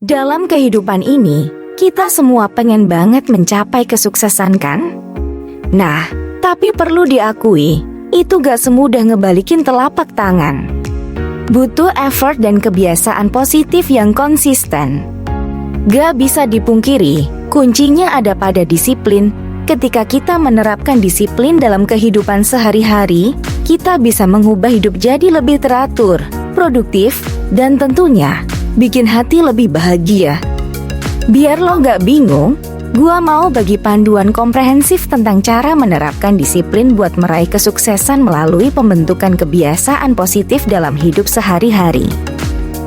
Dalam kehidupan ini, kita semua pengen banget mencapai kesuksesan kan? Nah, tapi perlu diakui, itu gak semudah ngebalikin telapak tangan. Butuh effort dan kebiasaan positif yang konsisten. Gak bisa dipungkiri, kuncinya ada pada disiplin. Ketika kita menerapkan disiplin dalam kehidupan sehari-hari, kita bisa mengubah hidup jadi lebih teratur, produktif, dan tentunya bikin hati lebih bahagia. Biar lo gak bingung, gua mau bagi panduan komprehensif tentang cara menerapkan disiplin buat meraih kesuksesan melalui pembentukan kebiasaan positif dalam hidup sehari-hari.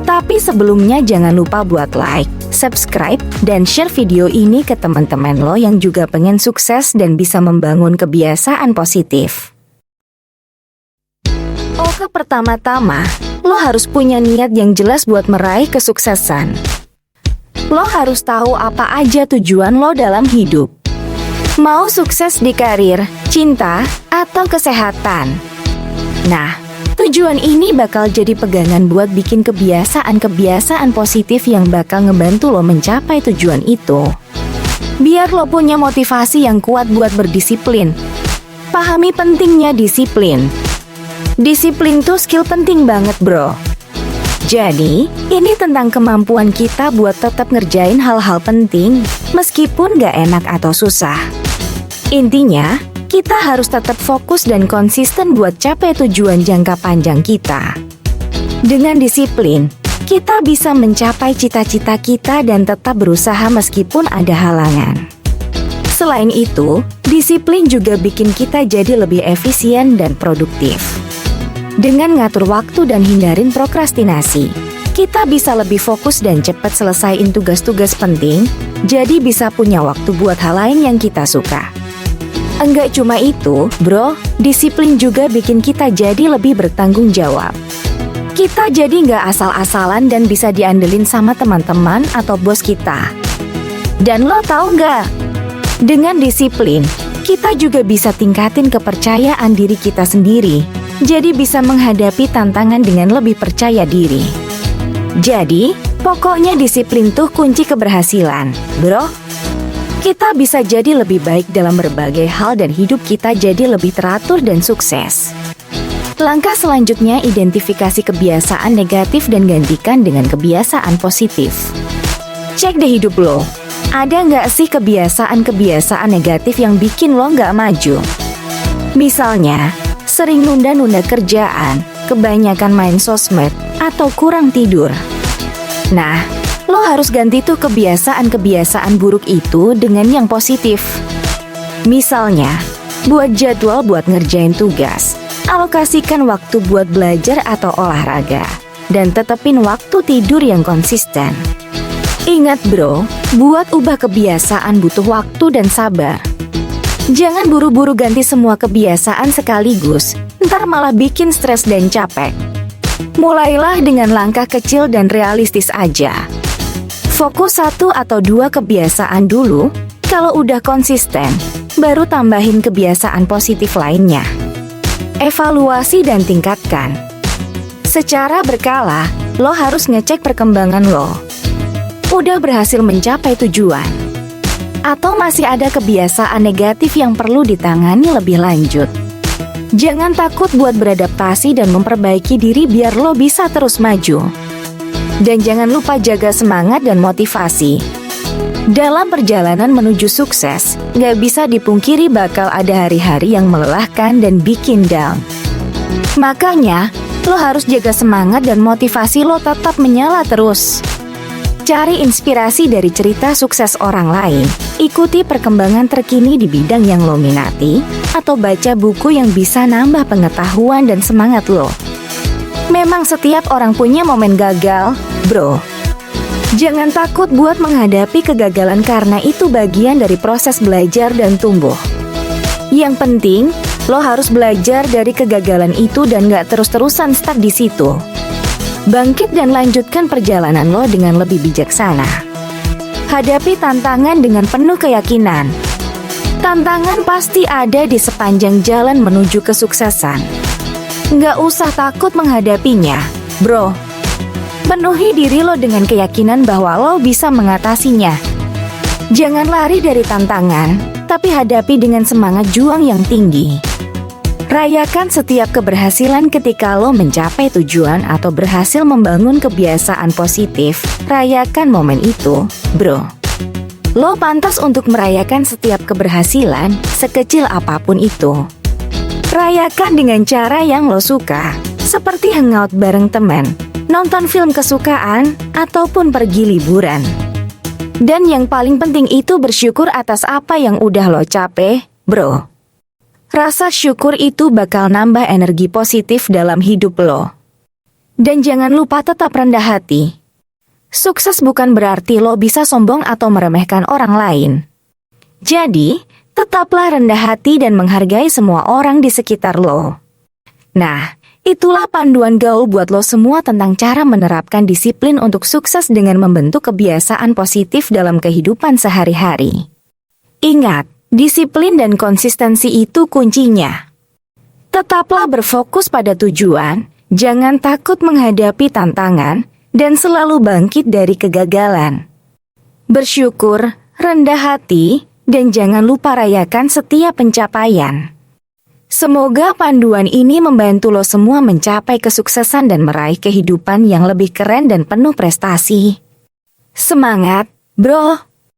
Tapi sebelumnya jangan lupa buat like, subscribe, dan share video ini ke teman-teman lo yang juga pengen sukses dan bisa membangun kebiasaan positif. Oke, pertama-tama, lo harus punya niat yang jelas buat meraih kesuksesan. Lo harus tahu apa aja tujuan lo dalam hidup. Mau sukses di karir, cinta, atau kesehatan? Nah, tujuan ini bakal jadi pegangan buat bikin kebiasaan-kebiasaan positif yang bakal ngebantu lo mencapai tujuan itu. Biar lo punya motivasi yang kuat buat berdisiplin. Pahami pentingnya disiplin. Disiplin tuh skill penting banget, bro. Jadi, ini tentang kemampuan kita buat tetap ngerjain hal-hal penting, meskipun gak enak atau susah. Intinya, kita harus tetap fokus dan konsisten buat capai tujuan jangka panjang kita. Dengan disiplin, kita bisa mencapai cita-cita kita dan tetap berusaha meskipun ada halangan. Selain itu, disiplin juga bikin kita jadi lebih efisien dan produktif. Dengan ngatur waktu dan hindarin prokrastinasi, kita bisa lebih fokus dan cepat selesaiin tugas-tugas penting, jadi bisa punya waktu buat hal lain yang kita suka. Enggak cuma itu, bro, disiplin juga bikin kita jadi lebih bertanggung jawab. Kita jadi nggak asal-asalan dan bisa diandelin sama teman-teman atau bos kita. Dan lo tahu nggak? Dengan disiplin, kita juga bisa tingkatin kepercayaan diri kita sendiri. Jadi bisa menghadapi tantangan dengan lebih percaya diri. Jadi, pokoknya disiplin tuh kunci keberhasilan, bro. Kita bisa jadi lebih baik dalam berbagai hal dan hidup kita jadi lebih teratur dan sukses. Langkah selanjutnya, identifikasi kebiasaan negatif dan gantikan dengan kebiasaan positif. Cek deh hidup lo. Ada nggak sih kebiasaan-kebiasaan negatif yang bikin lo nggak maju? Misalnya, sering nunda-nunda kerjaan, kebanyakan main sosmed, atau kurang tidur. Nah, lo harus ganti tuh kebiasaan-kebiasaan buruk itu dengan yang positif. Misalnya, buat jadwal buat ngerjain tugas, alokasikan waktu buat belajar atau olahraga, dan tetepin waktu tidur yang konsisten. Ingat bro, buat ubah kebiasaan butuh waktu dan sabar. Jangan buru-buru ganti semua kebiasaan sekaligus, ntar malah bikin stres dan capek. Mulailah dengan langkah kecil dan realistis aja. Fokus 1 atau 2 kebiasaan dulu, kalau udah konsisten, baru tambahin kebiasaan positif lainnya. Evaluasi dan tingkatkan. Secara berkala, lo harus ngecek perkembangan lo. Udah berhasil mencapai tujuan? Atau masih ada kebiasaan negatif yang perlu ditangani lebih lanjut? Jangan takut buat beradaptasi dan memperbaiki diri biar lo bisa terus maju. Dan jangan lupa jaga semangat dan motivasi. Dalam perjalanan menuju sukses, nggak bisa dipungkiri bakal ada hari-hari yang melelahkan dan bikin down. Makanya, lo harus jaga semangat dan motivasi lo tetap menyala terus. Cari inspirasi dari cerita sukses orang lain, ikuti perkembangan terkini di bidang yang lo minati, atau baca buku yang bisa nambah pengetahuan dan semangat lo. Memang setiap orang punya momen gagal, bro. Jangan takut buat menghadapi kegagalan karena itu bagian dari proses belajar dan tumbuh. Yang penting, lo harus belajar dari kegagalan itu dan gak terus-terusan stuck di situ. Bangkit dan lanjutkan perjalanan lo dengan lebih bijaksana. Hadapi tantangan dengan penuh keyakinan. Tantangan pasti ada di sepanjang jalan menuju kesuksesan. Nggak usah takut menghadapinya, bro. Penuhi diri lo dengan keyakinan bahwa lo bisa mengatasinya. Jangan lari dari tantangan, tapi hadapi dengan semangat juang yang tinggi. Rayakan setiap keberhasilan ketika lo mencapai tujuan atau berhasil membangun kebiasaan positif. Rayakan momen itu, bro. Lo pantas untuk merayakan setiap keberhasilan, sekecil apapun itu. Rayakan dengan cara yang lo suka, seperti hangout bareng teman, nonton film kesukaan, ataupun pergi liburan. Dan yang paling penting itu bersyukur atas apa yang udah lo capai, bro. Rasa syukur itu bakal nambah energi positif dalam hidup lo. Dan jangan lupa tetap rendah hati. Sukses bukan berarti lo bisa sombong atau meremehkan orang lain. Jadi, tetaplah rendah hati dan menghargai semua orang di sekitar lo. Nah, itulah panduan gaul buat lo semua tentang cara menerapkan disiplin untuk sukses dengan membentuk kebiasaan positif dalam kehidupan sehari-hari. Ingat, disiplin dan konsistensi itu kuncinya. Tetaplah berfokus pada tujuan, jangan takut menghadapi tantangan, dan selalu bangkit dari kegagalan. Bersyukur, rendah hati, dan jangan lupa rayakan setiap pencapaian. Semoga panduan ini membantu lo semua mencapai kesuksesan dan meraih kehidupan yang lebih keren dan penuh prestasi. Semangat, bro!